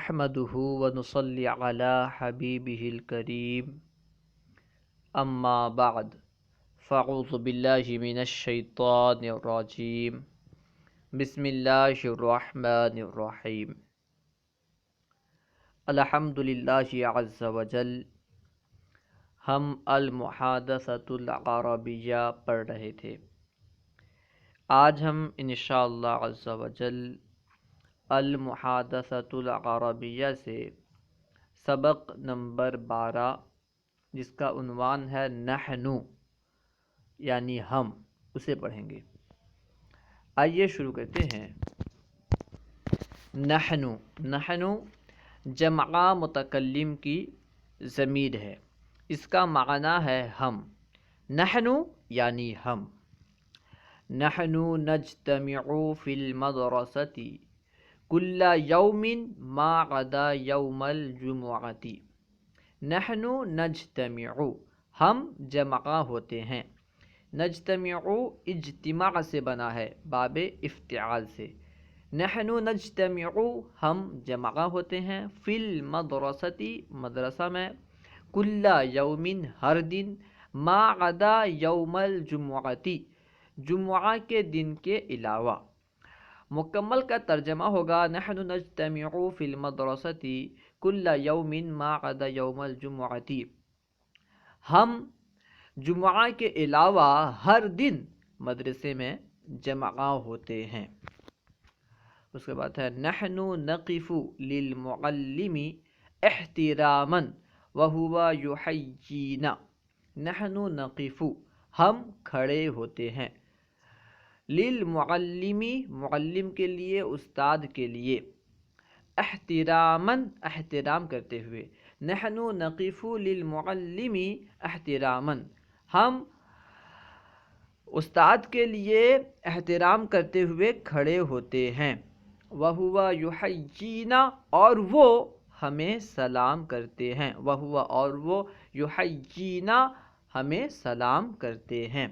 نحمده ونصلي على حبيبه الكريم أما بعد فأعوذ بالله من الشيطان الرجيم بسم الله الرحمن الرحيم الحمد لله عز وجل. ہم المحادثۃ العربیہ پڑھ رہے تھے. آج ہم انشاءاللہ عز وجل المحادثۃ العربیہ سے سبق نمبر 12 جس کا عنوان ہے نحن یعنی ہم، اسے پڑھیں گے. آئیے شروع کرتے ہیں. نحن جمع متکلم کی ضمیر ہے، اس کا معنی ہے ہم. نحن یعنی ہم. نحن نجتمع فی المدرسۃ کل یوم ما عدا یوم الجمعۃ. نحن نجتمع ہم جمع ہوتے ہیں. نجتمع اجتماع سے بنا ہے، باب افتعال سے. نحن نجتمع ہم جمع ہوتے ہیں، فی المدرسۃ مدرسہ میں، کل یوم ہر دن، ما عدا یوم الجمعۃ جمعہ کے دن کے علاوہ. مکمل کا ترجمہ ہوگا نحن نجتمع فی المدرسۃ کل یوم ما عدا یوم الجمعۃ. ہم جمعہ کے علاوہ ہر دن مدرسے میں جمع ہوتے ہیں. اس کے بعد ہے نحن نقف للمعلم احتراما وهو یحیینا. نحن نقف ہم کھڑے ہوتے ہیں، للمعلم معلم کے لیے، استاد کے لیے، احتراما احترام کرتے ہوئے. نحن نقف للمعلم احتراما ہم استاد کے لیے احترام کرتے ہوئے کھڑے ہوتے ہیں. وَهُوَ يُحَيِّينَا اور وہ ہمیں سلام کرتے ہیں. وَهُوَ اور وہ يُحَيِّينَا ہمیں سلام کرتے ہیں.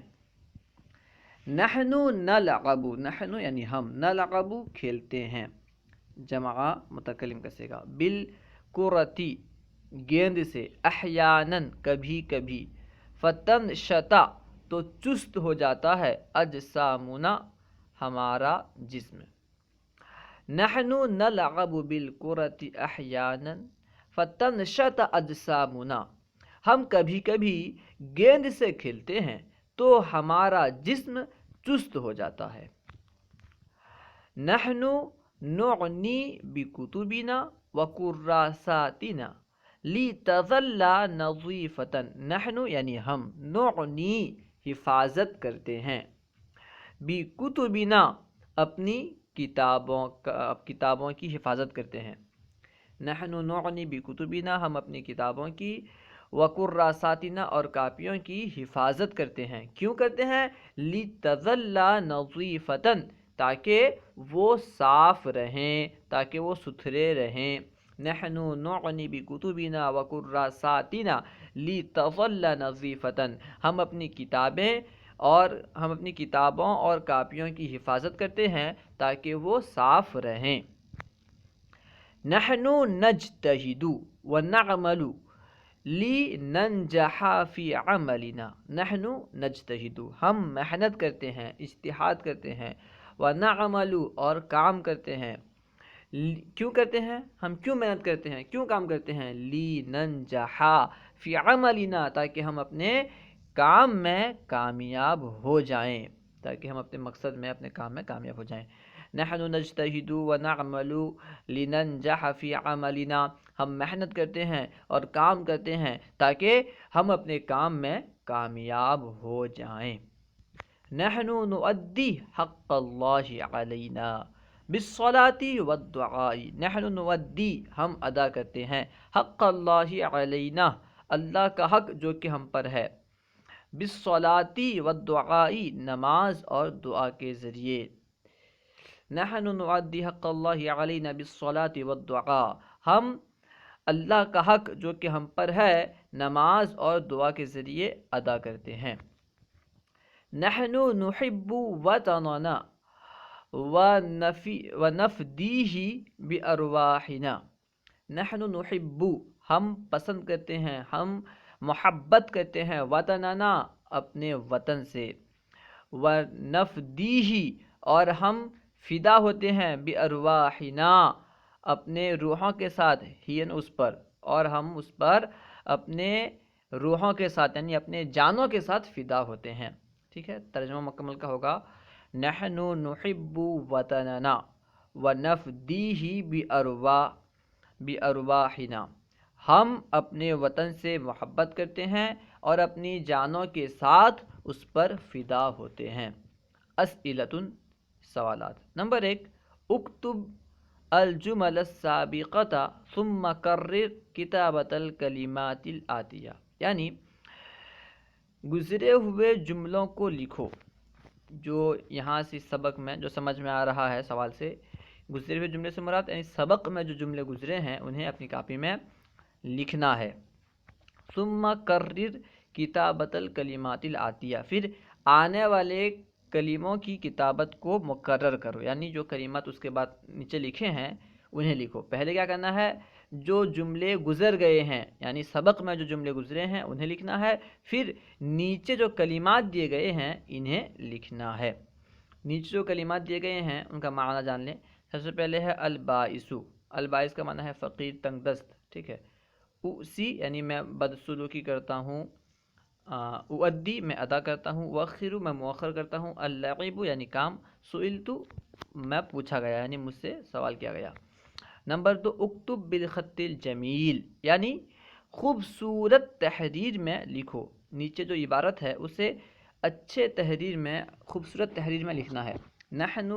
نحن نلعب نحن یعنی ہم، نلعب کھیلتے ہیں، جمع متکلم کا صیغہ، بالکرۃ گیند سے، احیانا کبھی کبھی، فتنشطا تو چست ہو جاتا ہے، اجسامنا ہمارا جسم. نحن نلعب بالکرۃ احیانا فتنشط اجسامنا ہم کبھی کبھی گیند سے کھیلتے ہیں تو ہمارا جسم چست ہو جاتا ہے. نحن نعنی بکتبنا وکراساتنا لتظل نظیفۃ. نحن یعنی ہم، نعنی حفاظت کرتے ہیں، بکتبنا اپنی کتابوں کی حفاظت کرتے ہیں. نحن نعنی بکتبنا ہم اپنی کتابوں کی، وکراساتنا اور کاپیوں کی حفاظت کرتے ہیں. کیوں کرتے ہیں؟ لتظل نظیفۃ تاکہ وہ صاف رہیں، تاکہ وہ ستھرے رہیں. نحن نعنی بکتبنا وکراساتنا لتظل نظیفۃ ہم اپنی کتابوں اور کاپیوں کی حفاظت کرتے ہیں تاکہ وہ صاف رہیں. نحن نجتہد ونعمل لننجح فی عملنا. نحن نجتہد ہم محنت کرتے ہیں، اجتہاد کرتے ہیں، ونعمل اور کام کرتے ہیں. کیوں کرتے ہیں؟ ہم کیوں محنت کرتے ہیں، کیوں کام کرتے ہیں؟ لننجح فی عملنا تاکہ ہم اپنے کام میں کامیاب ہو جائیں، تاکہ ہم اپنے مقصد میں، اپنے کام میں کامیاب ہو جائیں. نحن نجتہد ونعمل لننجح فی عملنا ہم محنت کرتے ہیں اور کام کرتے ہیں تاکہ ہم اپنے کام میں کامیاب ہو جائیں. نحن نؤدی حق اللہ علینا بالصلاۃ والدعاء. نحن نؤدی ہم ادا کرتے ہیں، حق اللہ علینا اللہ کا حق جو کہ ہم پر ہے، بالصلاۃ والدعاء نماز اور دعا کے ذریعے. نحن نؤدی حق اللہ علینا بالصلاۃ والدعاء ہم اللہ کا حق جو کہ ہم پر ہے نماز اور دعا کے ذریعے ادا کرتے ہیں. نحن نحب وطننا ونفدیہ بارواحنا. نحن نحبو ہم پسند کرتے ہیں، ہم محبت کرتے ہیں، وطننا اپنے وطن سے، ونفدیہ اور ہم فدا ہوتے ہیں، بارواحنا اپنے روحوں کے ساتھ، ہین اس پر، اور ہم اس پر اپنے روحوں کے ساتھ یعنی اپنے جانوں کے ساتھ فدا ہوتے ہیں۔ ٹھیک ہے، ترجمہ مکمل کا ہوگا نحن نحب وطننا ونفدیہ بارواحنا، ہم اپنے وطن سے محبت کرتے ہیں اور اپنی جانوں کے ساتھ اس پر فدا ہوتے ہیں۔ اسئلۃ سوالات۔ نمبر 1، اکتب الجمل السابقۃ ثم کرر کتابۃ الکلمات الآتیہ، یعنی گزرے ہوئے جملوں کو لکھو۔ جو یہاں سے سبق میں جو سمجھ میں آ رہا ہے سوال سے، گزرے ہوئے جملے سے مراد یعنی سبق میں جو جملے گزرے ہیں انہیں اپنی کاپی میں لکھنا ہے۔ ثم کرر کتابۃ الکلمات الآتیہ، پھر آنے والے کلموں کی کتابت کو مکرر کرو، یعنی جو کلمات اس کے بعد نیچے لکھے ہیں انہیں لکھو۔ پہلے کیا کرنا ہے، جو جملے گزر گئے ہیں یعنی سبق میں جو جملے گزرے ہیں انہیں لکھنا ہے، پھر نیچے جو کلمات دیے گئے ہیں انہیں لکھنا ہے۔ نیچے جو کلمات دیے گئے ہیں ان کا معنی جان لیں۔ سب سے پہلے ہے البائس، البائس کا معنی ہے فقیر، تنگ دست، ٹھیک ہے۔ اسی یعنی میں بدسلوکی کرتا ہوں، اؤدی میں ادا کرتا ہوں، وخر میں مؤخر کرتا ہوں، اللعب یعنی کام، سئلت میں پوچھا گیا یعنی مجھ سے سوال کیا گیا۔ نمبر 2، اکتب بالخط الجمیل، یعنی خوبصورت تحریر میں لکھو۔ نیچے جو عبارت ہے اسے اچھے تحریر میں، خوبصورت تحریر میں لکھنا ہے۔ نحن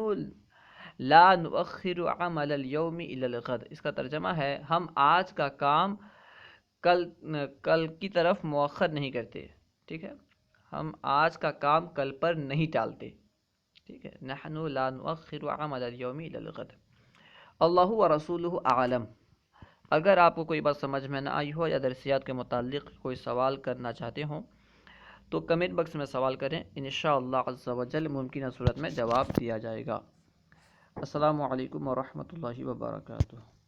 لا نؤخر عمل اليوم الى الغد، اس کا ترجمہ ہے ہم آج کا کام کل کی طرف مؤخر نہیں کرتے، ٹھیک ہے، ہم آج کا کام کل پر نہیں ٹالتے، ٹھیک ہے۔ نحن لا نؤخر عمل اليوم الى الغد۔ اللہ ورسولہ اعلم۔ اگر آپ کو کوئی بات سمجھ میں نہ آئی ہو یا درسیات کے متعلق کوئی سوال کرنا چاہتے ہوں تو کمنٹ باکس میں سوال کریں، انشاءاللہ عز و جل ممکنہ صورت میں جواب دیا جائے گا۔ السلام علیکم ورحمۃ اللہ وبرکاتہ۔